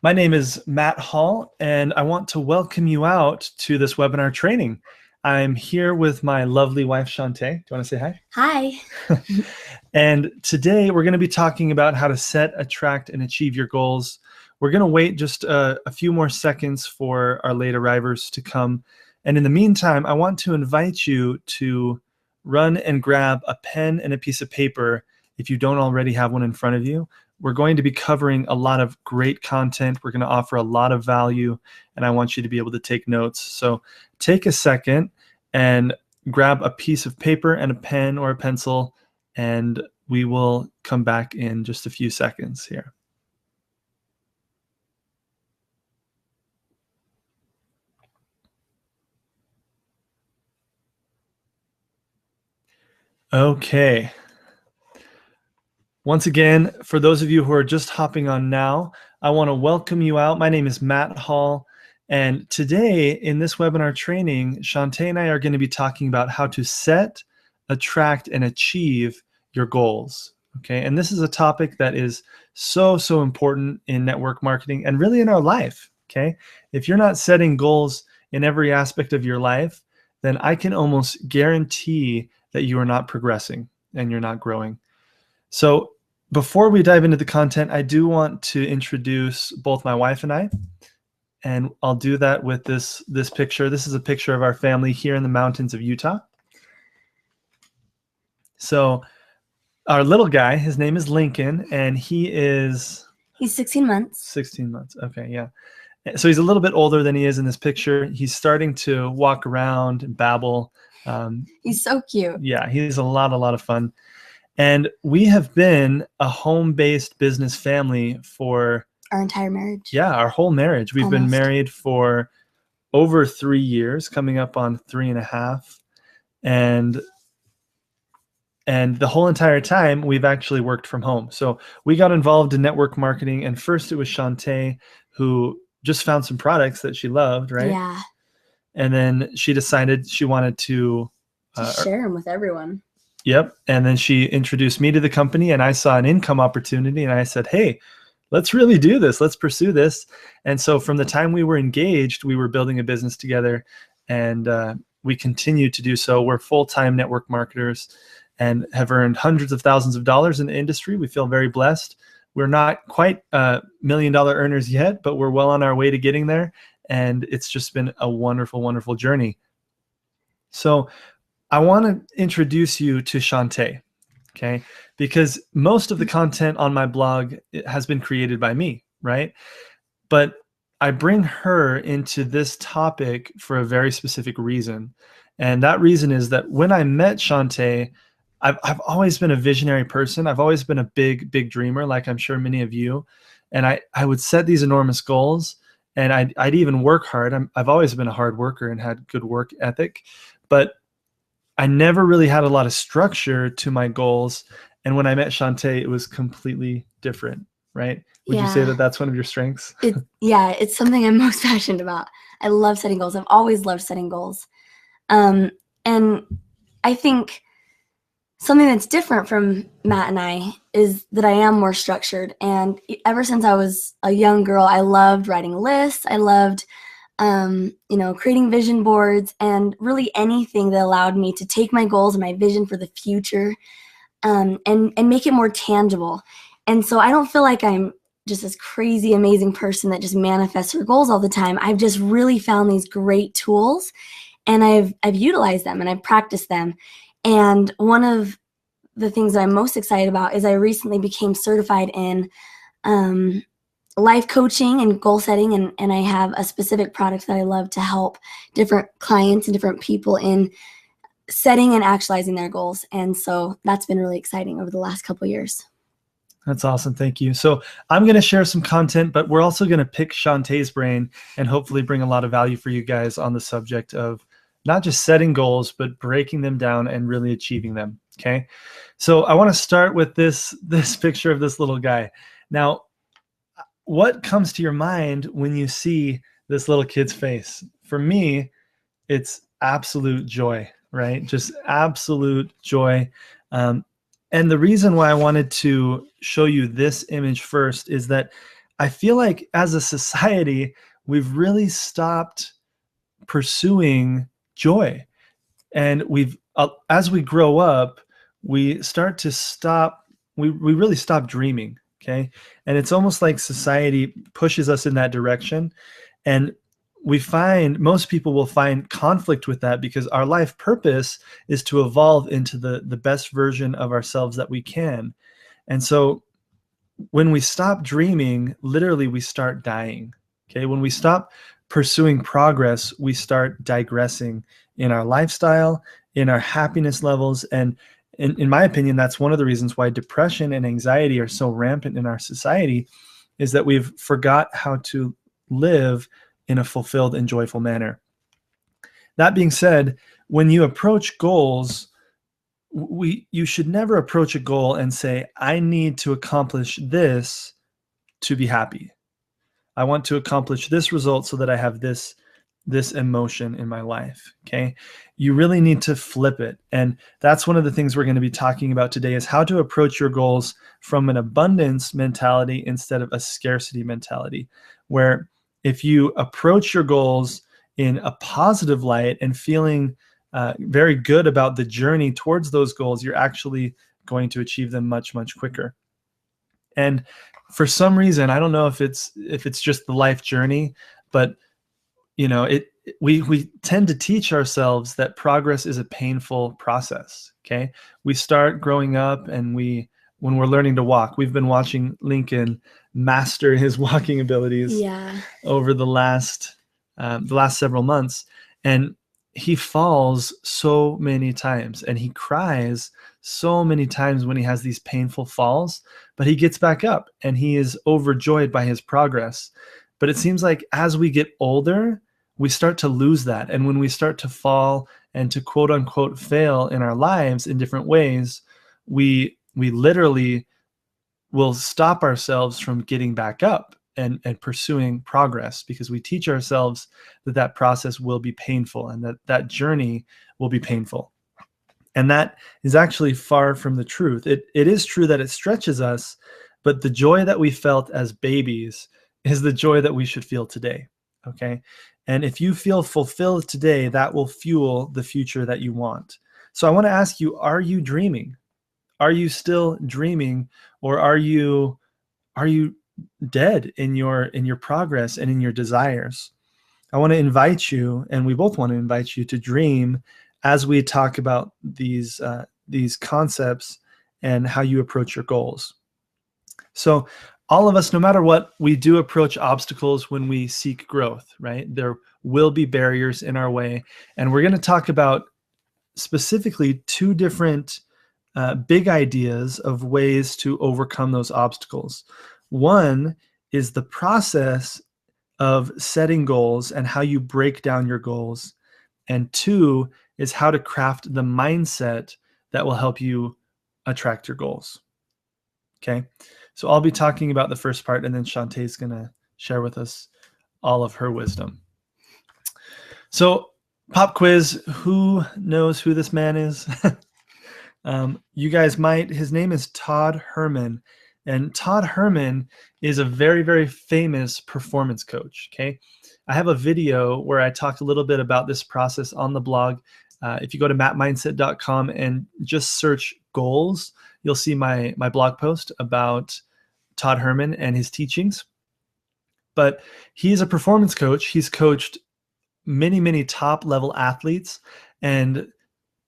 My name is Matt Hall, and I want to welcome you out to this webinar training. I'm here with my lovely wife, Shantae. Do you want to say hi? Hi. And today we're going to be talking about how to set, attract, and achieve your goals. We're going to wait just a few more seconds for our late arrivers to come. And in the meantime, I want to invite you to run and grab a pen and a piece of paper if you don't already have one in front of you. We're going to be covering a lot of great content. We're going to offer a lot of value, and I want you to be able to take notes. So take a second and grab a piece of paper and a pen or a pencil, and we will come back in just a few seconds here. Okay. Once again, for those of you who are just hopping on now, I want to welcome you out. My name is Matt Hall, and today in this webinar training, Shantae and I are going to be talking about how to set, attract, and achieve your goals. Okay, and this is a topic that is so important in network marketing and really in our life. Okay, if you're not setting goals in every aspect of your life, then I can almost guarantee that you are not progressing and you're not growing. So before we dive into the content, I do want to introduce both my wife and I, and I'll do that with this picture. This is a picture of our family here in the mountains of Utah. So our little guy, his name is Lincoln, and he's 16 months. 16 months. Okay, yeah. So he's a little bit older than he is in this picture. He's starting to walk around and babble. He's so cute. Yeah, he's a lot of fun. And we have been a home-based business family for our entire marriage. Yeah, our whole marriage. We've been married for over 3 years, coming up on 3.5. And the whole entire time we've actually worked from home. So we got involved in network marketing, and first it was Shantae who just found some products that she loved, right? Yeah. And then she decided she wanted to share them with everyone. Yep. And then she introduced me to the company, and I saw an income opportunity, and I said, hey, let's really do this. Let's pursue this. And so from the time we were engaged, we were building a business together, and we continue to do so. We're full-time network marketers and have earned hundreds of thousands of dollars in the industry. We feel very blessed. We're not quite $1 million earners yet, but we're well on our way to getting there. And it's just been a wonderful journey. So I want to introduce you to Shantae, okay? Because most of the content on my blog has been created by me, right? But I bring her into this topic for a very specific reason. And that reason is that when I met Shantae, I've always been a visionary person. I've always been a big dreamer, like I'm sure many of you. And I would set these enormous goals, and I'd even work hard. I've always been a hard worker and had good work ethic, but I never really had a lot of structure to my goals. And when I met Shantae, it was completely different, right? Would you say that that's one of your strengths? Yeah, it's something I'm most passionate about. I love setting goals. I've always loved setting goals. And I think something that's different from Matt and I is that I am more structured. And ever since I was a young girl, I loved writing lists. I loved creating vision boards, and really anything that allowed me to take my goals and my vision for the future and make it more tangible. And so I don't feel like I'm just this crazy, amazing person that just manifests her goals all the time. I've just really found these great tools, and I've utilized them and I've practiced them. And one of the things that I'm most excited about is I recently became certified in life coaching and goal setting, and I have a specific product that I love to help different clients and different people in setting and actualizing their goals. And so that's been really exciting over the last couple of years. That's awesome. Thank you. So I'm going to share some content, but we're also going to pick Shantae's brain and hopefully bring a lot of value for you guys on the subject of not just setting goals, but breaking them down and really achieving them. Okay. So I want to start with this picture of this little guy. Now, what comes to your mind when you see this little kid's face? For me, it's absolute joy, right? Just absolute joy. And the reason why I wanted to show you this image first is that I feel like as a society, we've really stopped pursuing joy. And as we grow up, we start to stop, we really stop dreaming. Okay. And it's almost like society pushes us in that direction. And most people will find conflict with that because our life purpose is to evolve into the best version of ourselves that we can. And so when we stop dreaming, literally we start dying. Okay. When we stop pursuing progress, we start digressing in our lifestyle, in our happiness levels. And in my opinion, that's one of the reasons why depression and anxiety are so rampant in our society, is that we've forgot how to live in a fulfilled and joyful manner. That being said, when you approach goals, you should never approach a goal and say, I need to accomplish this to be happy. I want to accomplish this result so that I have this emotion in my life. Okay. You really need to flip it. And that's one of the things we're going to be talking about today, is how to approach your goals from an abundance mentality instead of a scarcity mentality, where if you approach your goals in a positive light and feeling very good about the journey towards those goals, you're actually going to achieve them much, much quicker. And for some reason, I don't know if it's just the life journey, but we tend to teach ourselves that progress is a painful process. Okay, we start growing up, and when we're learning to walk, we've been watching Lincoln master his walking abilities over the last several months, and he falls so many times and he cries so many times when he has these painful falls, but he gets back up and he is overjoyed by his progress. But it seems like as we get older, we start to lose that. And when we start to fall and to quote unquote fail in our lives in different ways, we literally will stop ourselves from getting back up and pursuing progress, because we teach ourselves that process will be painful and that journey will be painful. And that is actually far from the truth. It is true that it stretches us, but the joy that we felt as babies is the joy that we should feel today. Okay. And if you feel fulfilled today, that will fuel the future that you want. So I want to ask you, are you dreaming? Are you still dreaming, or are you dead in your progress and in your desires? I want to invite you, and we both want to invite you, to dream as we talk about these concepts and how you approach your goals. So all of us, no matter what, we do approach obstacles when we seek growth, right? There will be barriers in our way. And we're going to talk about specifically two different big ideas of ways to overcome those obstacles. One is the process of setting goals and how you break down your goals. And two is how to craft the mindset that will help you attract your goals. Okay. So I'll be talking about the first part, and then Shantae's going to share with us all of her wisdom. So, pop quiz, who knows who this man is? You guys might. His name is Todd Herman. And Todd Herman is a very, very famous performance coach. Okay. I have a video where I talked a little bit about this process on the blog. If you go to mattmindset.com and just search goals, you'll see my blog post about Todd Herman and his teachings. But he's a performance coach. He's coached many, many top level athletes. And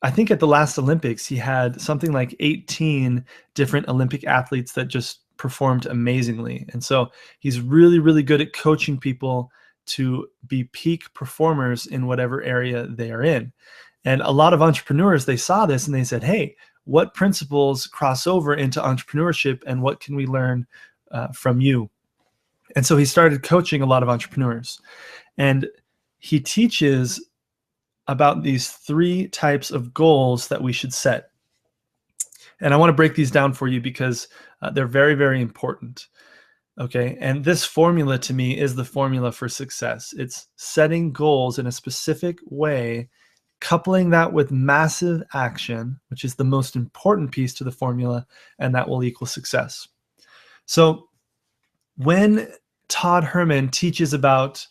I think at the last Olympics, he had something like 18 different Olympic athletes that just performed amazingly. And so he's really, really good at coaching people to be peak performers in whatever area they are in. And a lot of entrepreneurs, they saw this and they said, hey, what principles cross over into entrepreneurship, and what can we learn from you? And so he started coaching a lot of entrepreneurs. And he teaches about these three types of goals that we should set. And I want to break these down for you because they're very, very important. Okay. And this formula to me is the formula for success. It's setting goals in a specific way, coupling that with massive action, which is the most important piece to the formula, and that will equal success. So when Todd Herman teaches about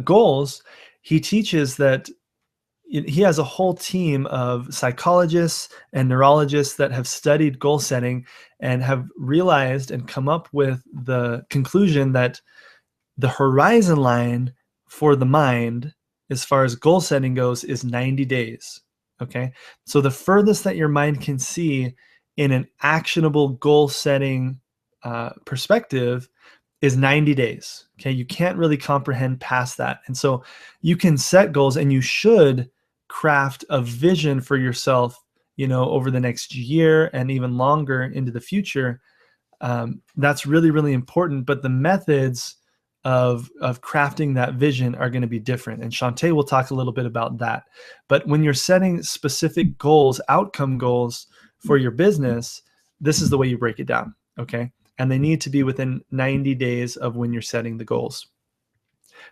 goals, he teaches that he has a whole team of psychologists and neurologists that have studied goal setting and have realized and come up with the conclusion that the horizon line for the mind, as far as goal setting goes, is 90 days. Okay. So the furthest that your mind can see in an actionable goal setting perspective is 90 days. Okay. You can't really comprehend past that. And so you can set goals, and you should craft a vision for yourself, over the next year and even longer into the future. That's really, really important. But the methods of crafting that vision are going to be different. And Shantae will talk a little bit about that. But when you're setting specific goals, outcome goals for your business, this is the way you break it down. Okay. And they need to be within 90 days of when you're setting the goals.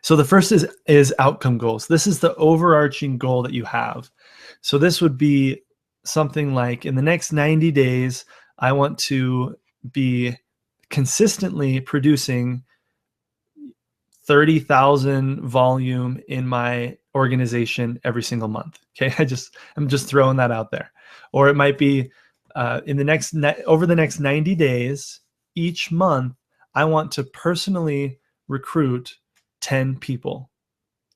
So the first is outcome goals. This is the overarching goal that you have. So this would be something like, in the next 90 days, I want to be consistently producing 30,000 volume in my organization every single month. Okay, I'm just throwing that out there. Or it might be over the next 90 days, each month, I want to personally recruit 10 people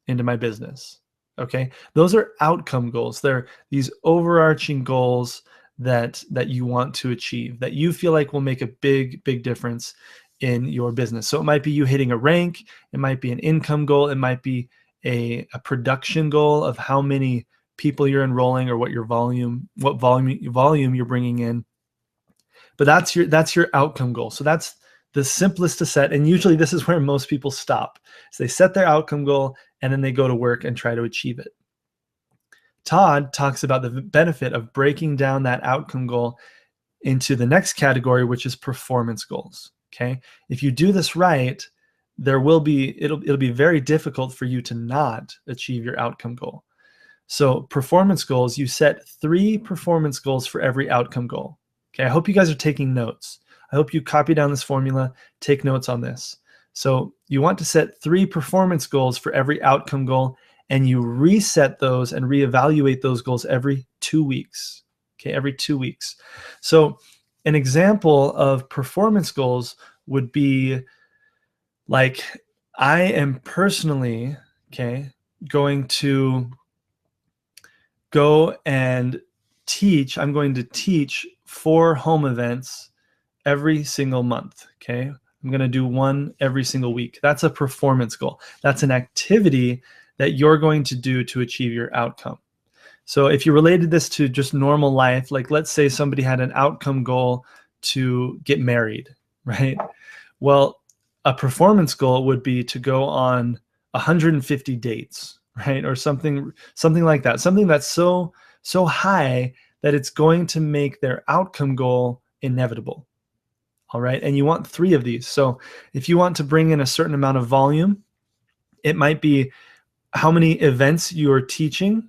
into my business. Okay, those are outcome goals. They're these overarching goals that you want to achieve, that you feel like will make a big difference in your business. So it might be you hitting a rank, it might be an income goal, it might be a production goal of how many people you're enrolling or what volume you're bringing in. But that's your outcome goal. So that's the simplest to set. And usually this is where most people stop. So they set their outcome goal and then they go to work and try to achieve it. Todd talks about the benefit of breaking down that outcome goal into the next category, which is performance goals. Okay. If you do this right, it'll be very difficult for you to not achieve your outcome goal. So performance goals, you set 3 performance goals for every outcome goal. Okay. I hope you guys are taking notes. I hope you copy down this formula, take notes on this. So you want to set 3 performance goals for every outcome goal, and you reset those and reevaluate those goals every 2 weeks. Okay. Every 2 weeks. So an example of performance goals would be like, I am personally, going to go and teach. I'm going to teach 4 home events every single month. Okay. I'm going to do 1 every single week. That's a performance goal. That's an activity that you're going to do to achieve your outcome. So if you related this to just normal life, like let's say somebody had an outcome goal to get married, right? Well, a performance goal would be to go on 150 dates, right? Or something like that. Something that's so high that it's going to make their outcome goal inevitable. All right. And you want 3 of these. So if you want to bring in a certain amount of volume, it might be how many events you're teaching.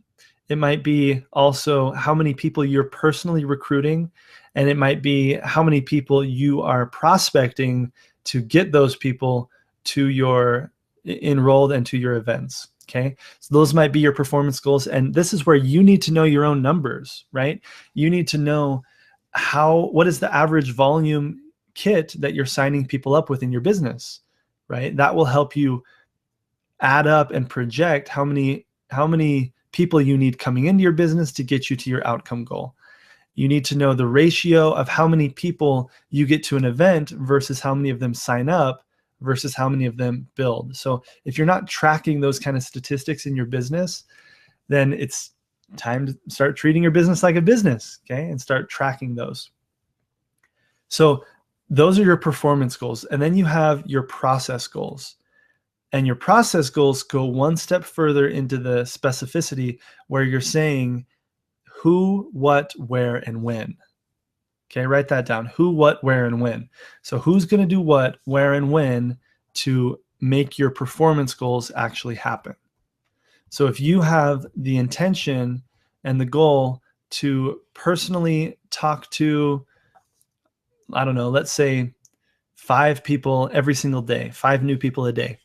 It might be also how many people you're personally recruiting. And it might be how many people you are prospecting to get those people to your enrolled and to your events. Okay. So those might be your performance goals. And this is where you need to know your own numbers, right? You need to know what is the average volume kit that you're signing people up with in your business, right? That will help you add up and project how many people you need coming into your business to get you to your outcome goal. You need to know the ratio of how many people you get to an event versus how many of them sign up versus how many of them build. So if you're not tracking those kind of statistics in your business, then it's time to start treating your business like a business, okay? And start tracking those. So those are your performance goals. And then you have your process goals. And your process goals go one step further into the specificity, where you're saying who, what, where, and when. Okay, write that down. Who, what, where, and when. So who's going to do what, where, and when to make your performance goals actually happen. So if you have the intention and the goal to personally talk to, I don't know, let's say 5 people every single day, 5 new people a day.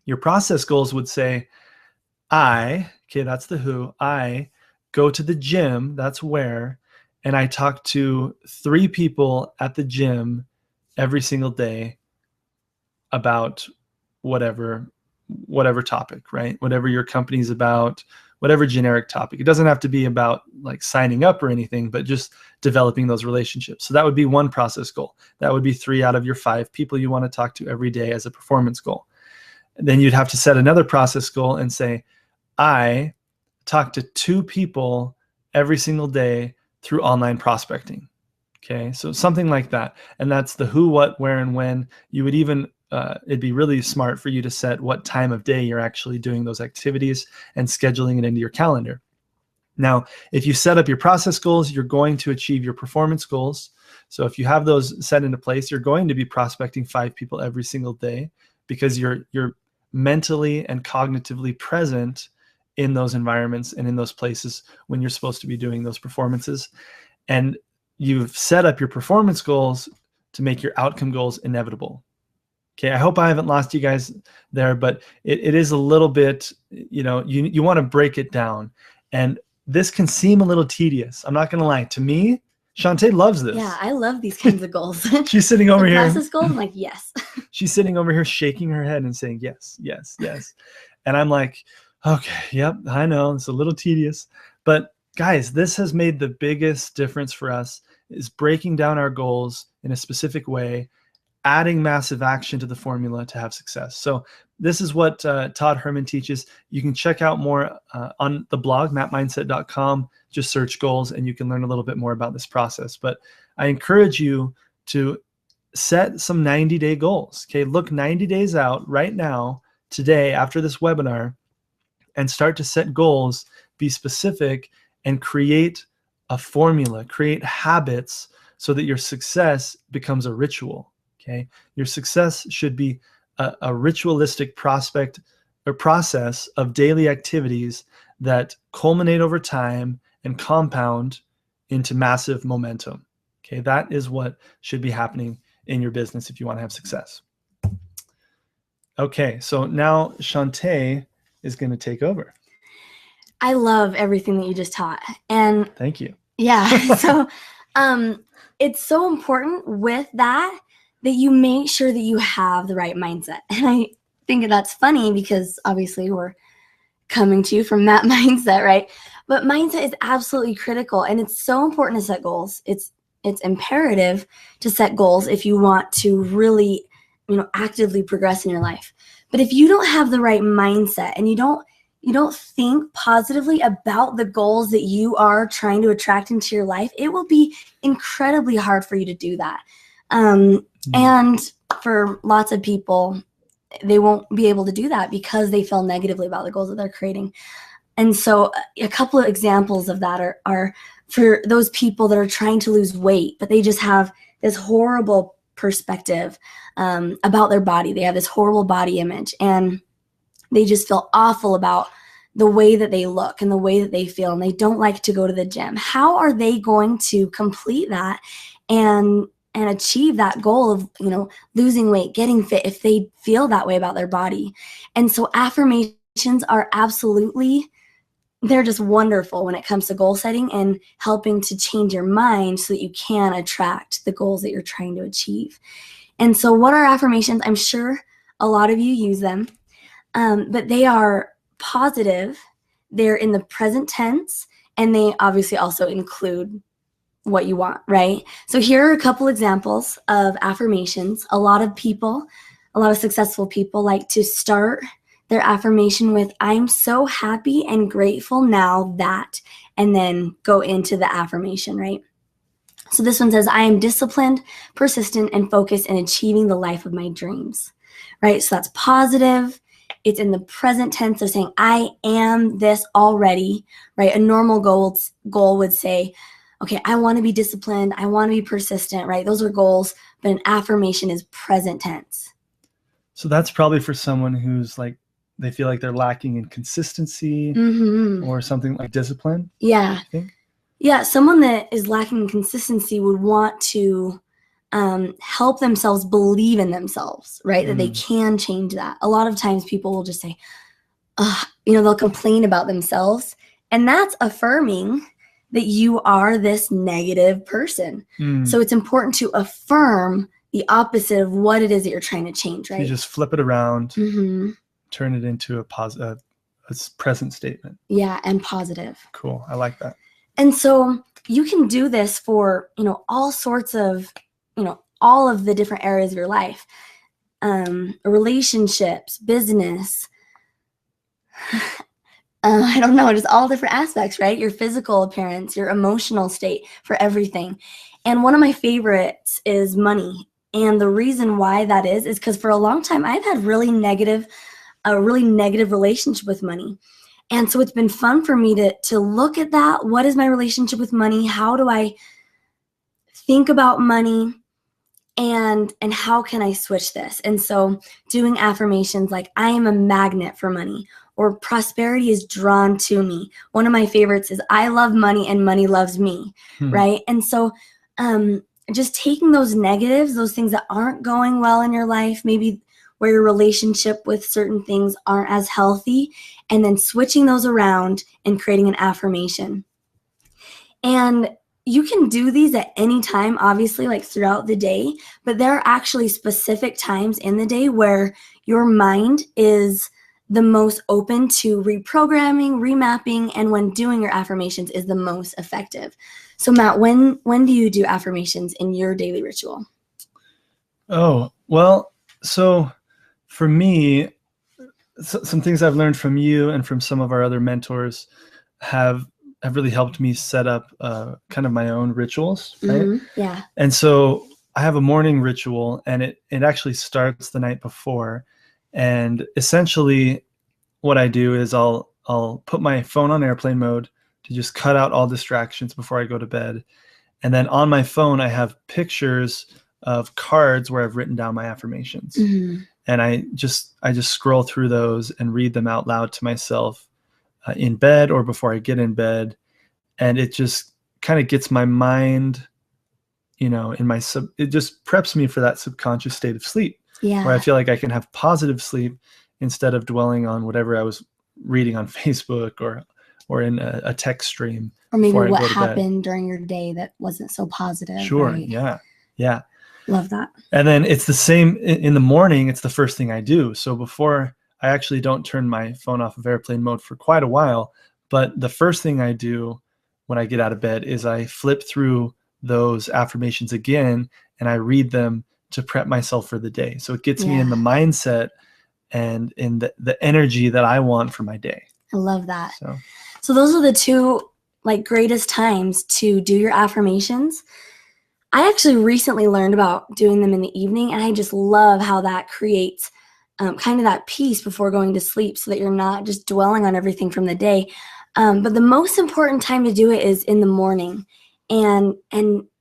Your process goals would say, okay, that's the who, I go to the gym, that's where, and I talk to 3 people at the gym every single day about whatever topic, right? Whatever your company's about, whatever generic topic. It doesn't have to be about like signing up or anything, but just developing those relationships. So that would be one process goal. That would be 3 out of your 5 people you want to talk to every day as a performance goal. And then you'd have to set another process goal and say, I talk to 2 people every single day through online prospecting. Okay, so something like that. And that's the who, what, where, and when. You would even, it'd be really smart for you to set what time of day you're actually doing those activities and scheduling it into your calendar. Now, if you set up your process goals, you're going to achieve your performance goals. So if you have those set into place, you're going to be prospecting 5 people every single day because you're mentally and cognitively present in those environments and in those places when you're supposed to be doing those performances. And you've set up your performance goals to make your outcome goals inevitable. Okay, I hope I haven't lost you guys there, but it is a little bit, you want to break it down. And this can seem a little tedious. I'm not going to lie. To me, Shantae loves this. Yeah, I love these kinds of goals. She's sitting over here. Process goals, I'm like, yes. She's sitting over here shaking her head and saying, yes, yes, yes. And I'm like, okay, yep, I know it's a little tedious. But guys, this has made the biggest difference for us, is breaking down our goals in a specific way, adding massive action to the formula to have success. So this is what Todd Herman teaches. You can check out more on the blog, mapmindset.com. Just search goals and you can learn a little bit more about this process. But I encourage you to set some 90-day goals. Okay, look 90 days out right now, today, after this webinar, and start to set goals, be specific, and create a formula, create habits so that your success becomes a ritual. Okay, your success should be a ritualistic prospect or process of daily activities that culminate over time and compound into massive momentum. Okay, that is what should be happening in your business if you want to have success. Okay, so now Shantae is going to take over. I love everything that you just taught. And thank you. Yeah, so it's so important with that you make sure that you have the right mindset. And I think that's funny because obviously we're coming to you from that mindset, right? But mindset is absolutely critical, and it's so important to set goals. It's imperative to set goals if you want to really, actively progress in your life. But if you don't have the right mindset and you don't think positively about the goals that you are trying to attract into your life, it will be incredibly hard for you to do that. And for lots of people, they won't be able to do that because they feel negatively about the goals that they're creating. And so a couple of examples of that are for those people that are trying to lose weight, but they just have this horrible perspective about their body. They have this horrible body image, and they just feel awful about the way that they look and the way that they feel, and they don't like to go to the gym. How are they going to complete that and achieve that goal of, losing weight, getting fit, if they feel that way about their body? And so affirmations are absolutely, they're just wonderful when it comes to goal setting and helping to change your mind so that you can attract the goals that you're trying to achieve. And so what are affirmations? I'm sure a lot of you use them, but they are positive. They're in the present tense, and they obviously also include what you want, right? So here are a couple examples of affirmations. A lot of successful people like to start their affirmation with, I'm so happy and grateful now that, and then go into the affirmation, right? So this one says, I am disciplined, persistent, and focused in achieving the life of my dreams, right? So that's positive. It's in the present tense. They're saying, I am this already, right? A normal goal would say, okay, I want to be disciplined. I want to be persistent, right? Those are goals, but an affirmation is present tense. So that's probably for someone who's like, they feel like they're lacking in consistency or something like discipline. Yeah. I think. Yeah. Someone that is lacking in consistency would want to help themselves believe in themselves, right? That they can change that. A lot of times people will just say, they'll complain about themselves, and that's affirming that you are this negative person. So it's important to affirm the opposite of what it is that you're trying to change, right? You just flip it around, turn it into a present statement. Yeah, and positive. Cool. I like that. And so you can do this for, all sorts of, all of the different areas of your life, relationships, business, I don't know, just all different aspects, right? Your physical appearance, your emotional state, for everything. And one of my favorites is money. And the reason why that is because for a long time, I've had a really negative relationship with money. And so it's been fun for me to look at that. What is my relationship with money? How do I think about money? And how can I switch this? And so doing affirmations like, I am a magnet for money, or prosperity is drawn to me. One of my favorites is, I love money and money loves me, right? And so just taking those negatives, those things that aren't going well in your life, maybe where your relationship with certain things aren't as healthy, and then switching those around and creating an affirmation. And you can do these at any time, obviously, like throughout the day, but there are actually specific times in the day where your mind is the most open to reprogramming, remapping, and when doing your affirmations is the most effective. So Matt, when do you do affirmations in your daily ritual? Oh, well, so for me, some things I've learned from you and from some of our other mentors have really helped me set up kind of my own rituals, right? Yeah. And so I have a morning ritual, and it actually starts the night before. And essentially what I do is I'll put my phone on airplane mode to just cut out all distractions before I go to bed. And then on my phone, I have pictures of cards where I've written down my affirmations. And I just scroll through those and read them out loud to myself in bed or before I get in bed. And it just kind of gets my mind, it just preps me for that subconscious state of sleep, where I feel like I can have positive sleep instead of dwelling on whatever I was reading on Facebook or in a text stream. Or maybe what happened during your day that wasn't so positive. Sure. Right? Yeah. Love that. And then it's the same in the morning. It's the first thing I do. So before, I actually don't turn my phone off of airplane mode for quite a while. But the first thing I do when I get out of bed is I flip through those affirmations again, and I read them to prep myself for the day. So it gets me in the mindset and in the energy that I want for my day. I love that. So those are the two greatest times to do your affirmations. I actually recently learned about doing them in the evening, and I just love how that creates kind of that peace before going to sleep, so that you're not just dwelling on everything from the day. But the most important time to do it is in the morning. And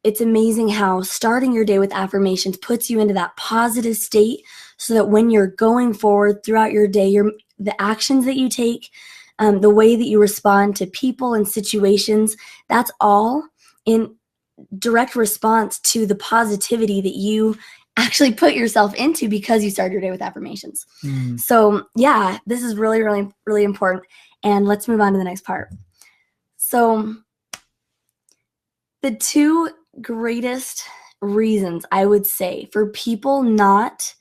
it's amazing how starting your day with affirmations puts you into that positive state, so that when you're going forward throughout your day, the actions that you take, the way that you respond to people and situations, that's all in direct response to the positivity that you actually put yourself into because you started your day with affirmations. So yeah, this is really, really, really important. And let's move on to the next part. So the two greatest reasons I would say for people not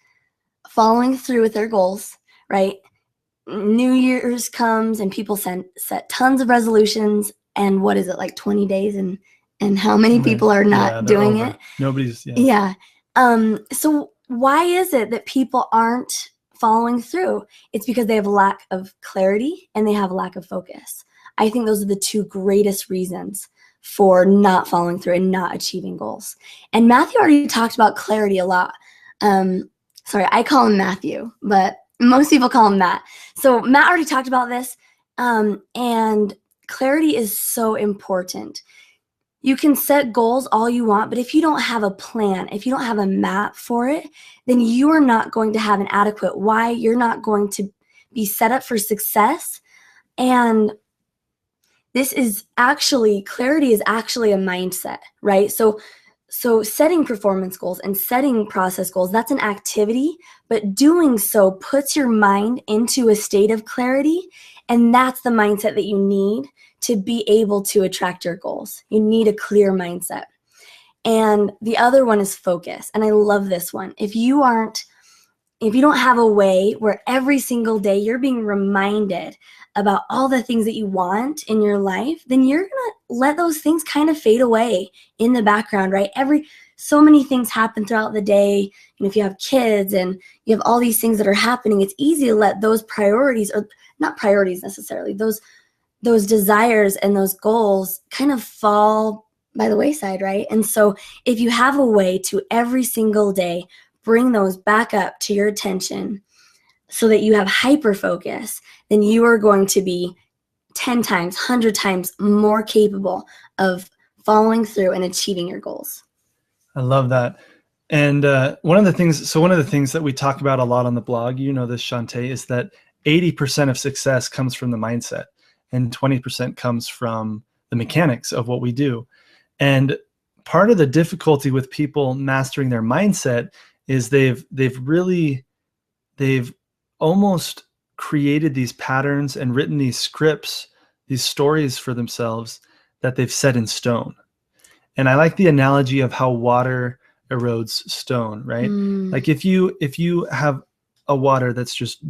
following through with their goals, right? New Year's comes and people set tons of resolutions, and what is it, like 20 days, and how many people are not doing it? Nobody's. So why is it that people aren't following through? It's because they have a lack of clarity and they have a lack of focus. I think those are the two greatest reasons for not following through and not achieving goals. And Matthew already talked about clarity a lot. Sorry, I call him Matthew, but most people call him Matt. So Matt already talked about this, and clarity is so important. You can set goals all you want, but if you don't have a plan, if you don't have a map for it, then you are not going to have an adequate why. You're not going to be set up for success. And clarity is actually a mindset, right? So So setting performance goals and setting process goals, that's an activity, but doing so puts your mind into a state of clarity, and that's the mindset that you need to be able to attract your goals. You need a clear mindset. And the other one is focus, and I love this one. If you don't have a way where every single day you're being reminded about all the things that you want in your life, then you're going to let those things kind of fade away in the background, right? So many things happen throughout the day. And if you have kids and you have all these things that are happening, it's easy to let those priorities, or not priorities necessarily, those desires and those goals kind of fall by the wayside, right? And so if you have a way to every single day bring those back up to your attention so that you have hyper focus, then you are going to be 10 times, 100 times more capable of following through and achieving your goals. I love that. And one of the things that we talk about a lot on the blog, you know this, Shantae, is that 80% of success comes from the mindset and 20% comes from the mechanics of what we do. And part of the difficulty with people mastering their mindset is they've almost created these patterns and written these scripts, these stories for themselves that they've set in stone. And I like the analogy of how water erodes stone, right? Like if you have a water that's just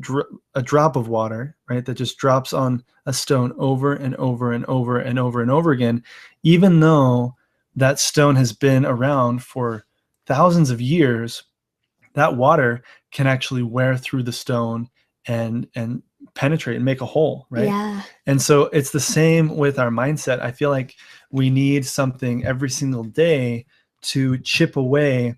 a drop of water, right, that just drops on a stone over and over and over and over and over again, even though that stone has been around for thousands of years, that water can actually wear through the stone and penetrate and make a hole, right? Yeah. And so it's the same with our mindset. I feel like we need something every single day to chip away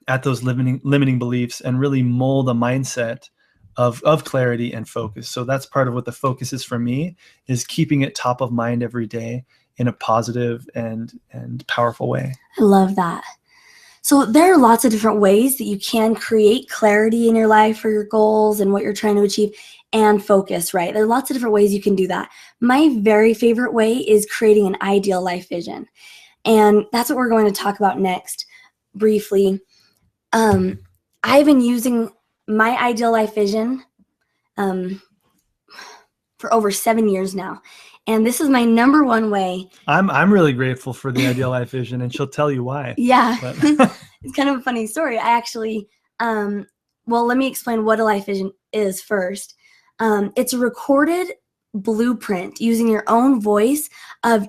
at those limiting beliefs and really mold a mindset of clarity and focus. So that's part of what the focus is for me, is keeping it top of mind every day in a positive and powerful way. I love that. So there are lots of different ways that you can create clarity in your life for your goals and what you're trying to achieve, and focus, right? There are lots of different ways you can do that. My very favorite way is creating an ideal life vision. And that's what we're going to talk about next briefly. I've been using my ideal life vision for over 7 years now. And this is my number one way. I'm really grateful for the ideal life vision, and she'll tell you why. Yeah. It's kind of a funny story. I actually, well, let me explain what a life vision is first. It's a recorded blueprint using your own voice of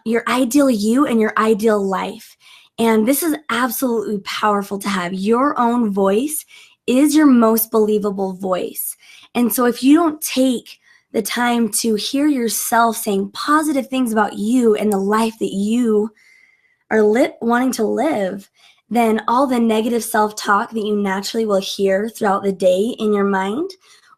your ideal you and your ideal life. And this is absolutely powerful to have. Your own voice is your most believable voice. And so if you don't take the time to hear yourself saying positive things about you and the life that you are wanting to live, then all the negative self-talk that you naturally will hear throughout the day in your mind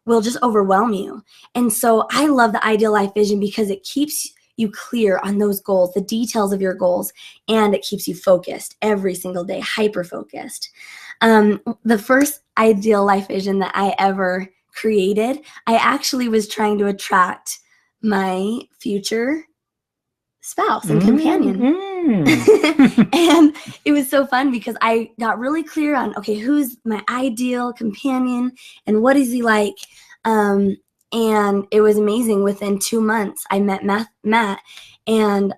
will just overwhelm you. And so I love the ideal life vision because it keeps you clear on those goals, the details of your goals, and it keeps you focused every single day, hyper-focused. The first ideal life vision that I ever created, I actually was trying to attract my future spouse and companion. And it was so fun because I got really clear on, okay, who's my ideal companion and what is he like? And it was amazing. Within 2 months, I met Matt, and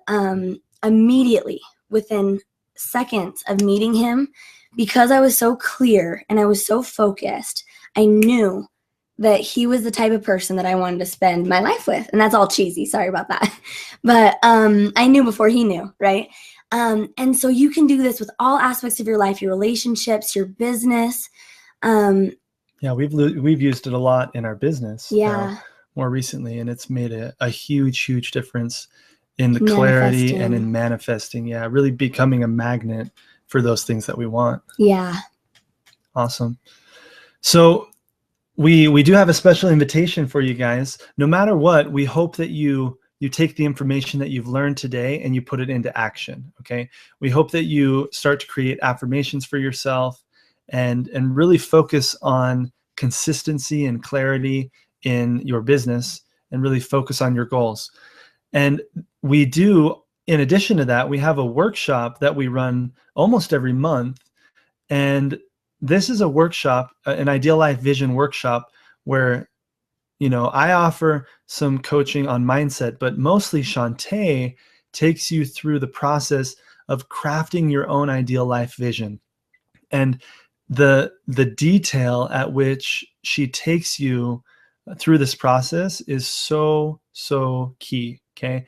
immediately, within seconds of meeting him, because I was so clear and I was so focused, I knew that he was the type of person that I wanted to spend my life with. And that's all cheesy. Sorry about that. But I knew before he knew, right? And so you can do this with all aspects of your life, your relationships, your business. Yeah, we've used it a lot in our business. Yeah. More recently, and it's made a huge difference in the clarity and in manifesting. Yeah, really becoming a magnet for those things that we want. Yeah. Awesome. So we do have a special invitation for you guys. No matter what, we hope that you take the information that you've learned today and you put it into action. Okay. We hope that you start to create affirmations for yourself and really focus on consistency and clarity in your business and really focus on your goals. And we do in addition to that, we have a workshop that we run almost every month. And this is a workshop, an Ideal Life Vision workshop, where I offer some coaching on mindset, but mostly Shantae takes you through the process of crafting your own ideal life vision. And the detail at which she takes you through this process is so key, okay?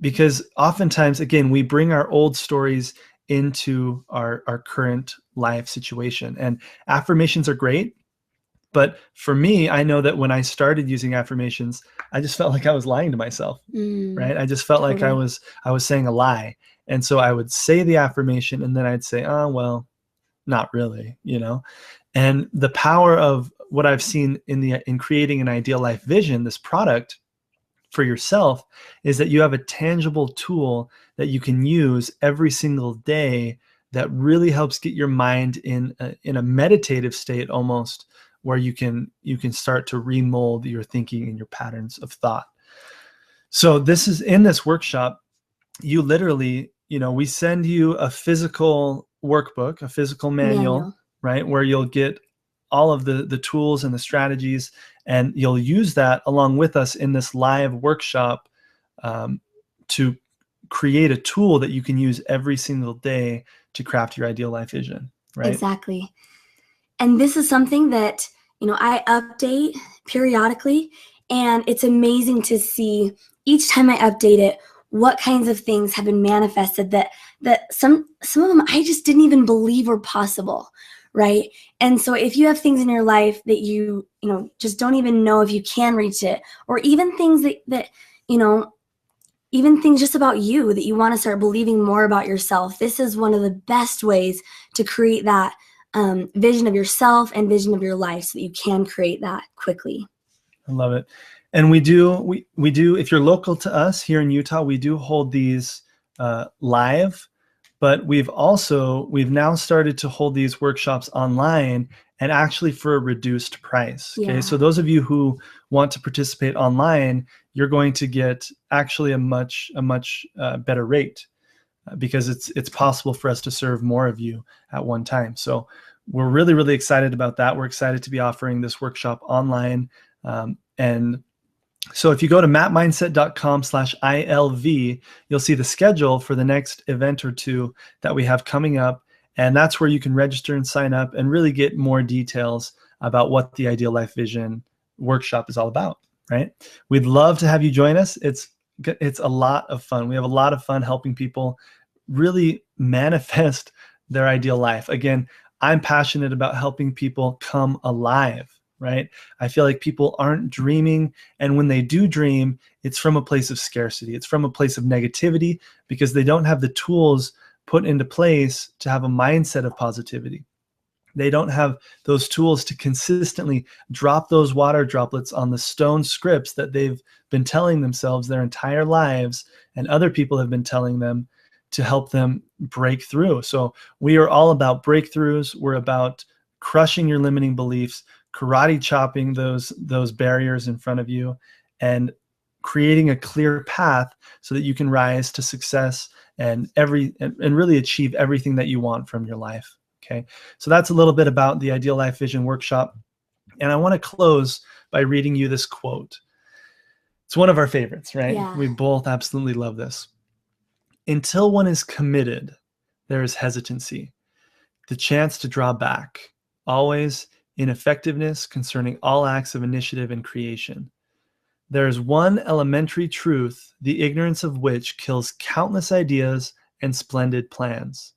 Because oftentimes, again, we bring our old stories into our current life situation. And affirmations are great. But for me, I know that when I started using affirmations, I just felt like I was lying to myself, right? I just felt like I was saying a lie. And so I would say the affirmation and then I'd say, oh, well, not really, And the power of what I've seen in creating an ideal life vision, this product for yourself, is that you have a tangible tool that you can use every single day that really helps get your mind in a meditative state, almost, where you can start to remold your thinking and your patterns of thought. So this is in this workshop, you literally, we send you a physical workbook, a physical manual, right? Where you'll get all of the tools and the strategies, and you'll use that along with us in this live workshop to create a tool that you can use every single day to craft your ideal life vision, right? Exactly. And this is something that, I update periodically, and it's amazing to see each time I update it, what kinds of things have been manifested that some of them I just didn't even believe were possible, right? And so if you have things in your life that you just don't even know if you can reach it, or even things that even things just about you that you want to start believing more about yourself, this is one of the best ways to create that vision of yourself and vision of your life so that you can create that quickly. I love it. And we do, if you're local to us here in Utah, we do hold these live, but we've now started to hold these workshops online, and actually for a reduced price. Okay. So those of you who want to participate online, you're going to get actually a much better rate, because it's possible for us to serve more of you at one time. So we're really, really excited about that. We're excited to be offering this workshop online. And so if you go to mattmindset.com/ILV, you'll see the schedule for the next event or two that we have coming up. And that's where you can register and sign up and really get more details about what the Ideal Life Vision workshop is all about, right? We'd love to have you join us. It's a lot of fun. We have a lot of fun helping people really manifest their ideal life. Again, I'm passionate about helping people come alive, right? I feel like people aren't dreaming, and when they do dream, it's from a place of scarcity. It's from a place of negativity, because they don't have the tools put into place to have a mindset of positivity. They don't have those tools to consistently drop those water droplets on the stone scripts that they've been telling themselves their entire lives, and other people have been telling them to help them break through. So we are all about breakthroughs. We're about crushing your limiting beliefs, karate chopping those barriers in front of you, and creating a clear path so that you can rise to success and really achieve everything that you want from your life. Okay, so that's a little bit about the Ideal Life Vision Workshop. And I want to close by reading you this quote. It's one of our favorites, right? Yeah. We both absolutely love this. Until one is committed, there is hesitancy, the chance to draw back, always ineffectiveness concerning all acts of initiative and creation. There is one elementary truth, the ignorance of which kills countless ideas and splendid plans.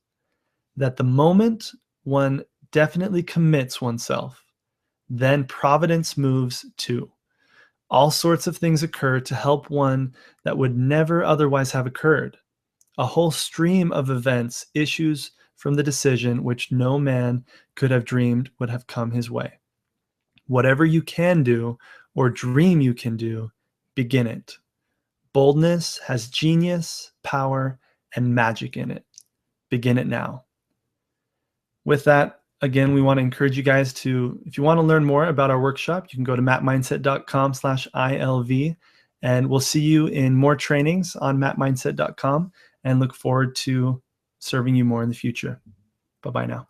That the moment one definitely commits oneself, then providence moves too. All sorts of things occur to help one that would never otherwise have occurred. A whole stream of events issues from the decision which no man could have dreamed would have come his way. Whatever you can do or dream you can do, begin it. Boldness has genius, power, and magic in it. Begin it now. With that, again, we want to encourage you guys to, if you want to learn more about our workshop, you can go to mattmindset.com/ILV, and we'll see you in more trainings on mattmindset.com. and look forward to serving you more in the future. Bye-bye now.